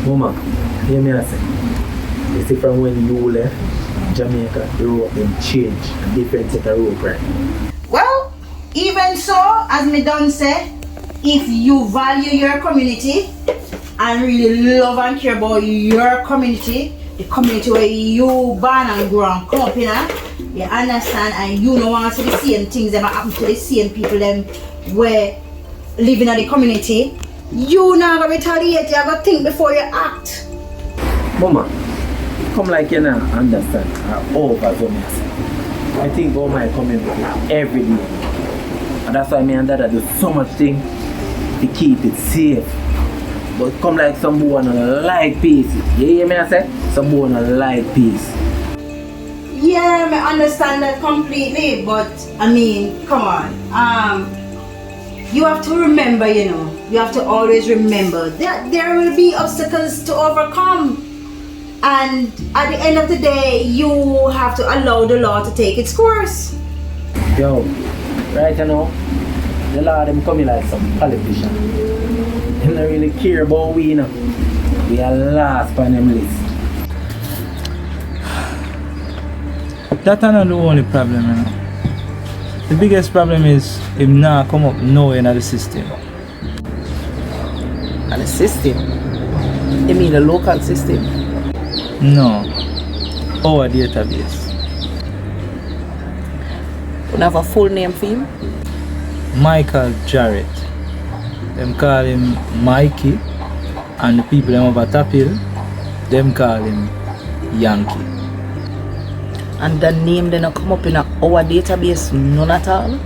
Mama, hear me I say. You see from when you left Jamaica, the rope them change, a different set of rope right? Well, even so, as me done say, if you value your community and really love and care about your community, the community where you born and grow and come up in, you understand, and you don't want to see the same things that happen to the same people them where living in the community, you not gonna retaliate, you gotta think before you act. Mama, come like you now understand over to me. I think all my community every day. And that's why me and Dada do so much thing to keep it safe. But come like some boy wanna like peace. You hear me I say? Some boy wanna like peace. Yeah, I understand that completely, but I mean, come on. You have to remember, you have to always remember that there will be obstacles to overcome. And at the end of the day, you have to allow the law to take its course. Yo, right now, the law them coming like some politician. They don't really care about we, We are last on them list. That's not the only problem, The biggest problem is him not come up nowhere in the system. And the system? You mean the local system? No. Our database. You have a full name for him? Michael Jarrett. Them call him Mikey, and the people them over top hill, them call him Yankee. And the name didn't come up in our database, none at all?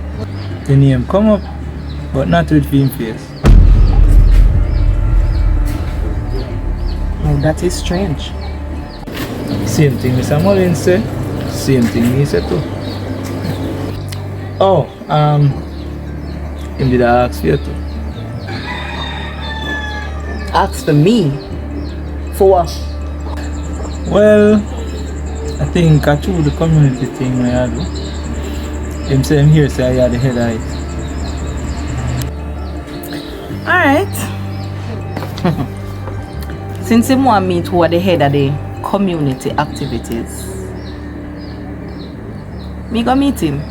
The name come up, but not with him face. Oh, that is strange. Same thing Mr. Mullins say, same thing he said too. Oh, him did ask for you too. Ask for me? For what? Well, I think I do the community thing I do. Him say him here say I are the head of it. Alright. Since him want me to be the head of the community activities, me go meet him.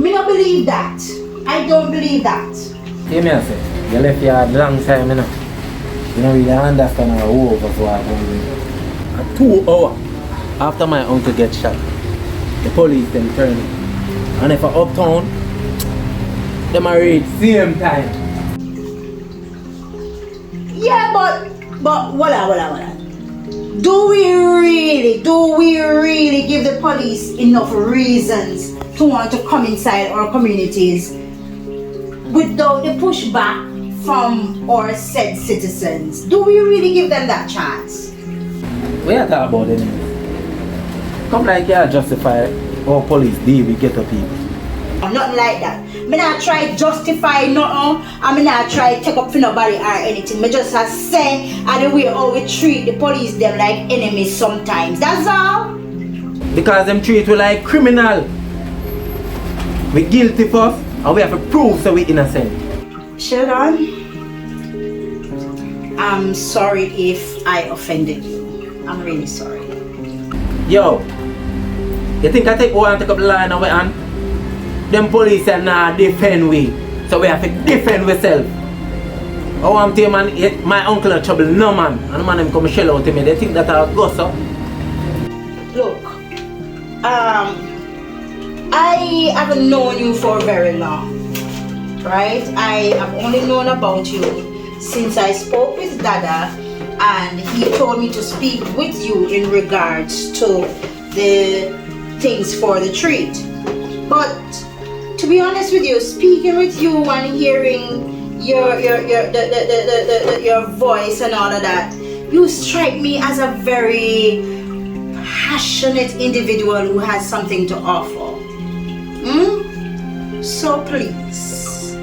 Me don't believe that. I don't believe that. Hear me I say, you left here a long time, You don't really understand how over for what happened. 2 hours after my uncle gets shot, the police then turn it. And if I uptown, them are read same time. Yeah, but voila. Do we really give the police enough reasons to want to come inside our communities without the pushback from our said citizens? Do we really give them that chance? We are talking about it. Come like you justify our police deal with ghetto people. I'm not like that. Me not try justify nothing. I mean not try take up for nobody or anything. Me just say and the way how we treat the police them like enemies sometimes. That's all. Because them treat we like criminal. We guilty first and we have to prove so we innocent. Sheldon, I'm sorry if I offended you. I'm really sorry. Yo, you think I take one and take up the line away and them police are not defend we. So we have to defend ourselves. Oh, I'm telling man, my uncle in trouble, no man. And the man them come shell out to me. They think that I'll go so. Look, I haven't known you for very long, right? I have only known about you since I spoke with Dada and he told me to speak with you in regards to the things for the treat. But to be honest with you, speaking with you and hearing your voice and all of that, you strike me as a very passionate individual who has something to offer. So please,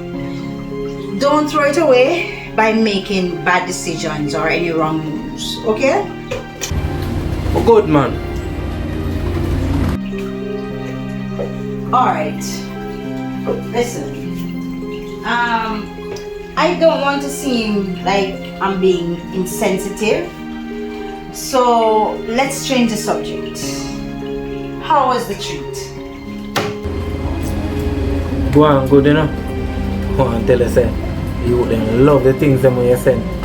don't throw it away by making bad decisions or any wrong moves, okay? Oh, good man. Alright. Listen. I don't want to seem like I'm being insensitive. So let's change the subject. How was the treat? Go on, good enough. Go on, tell us, you them love the things them when you send.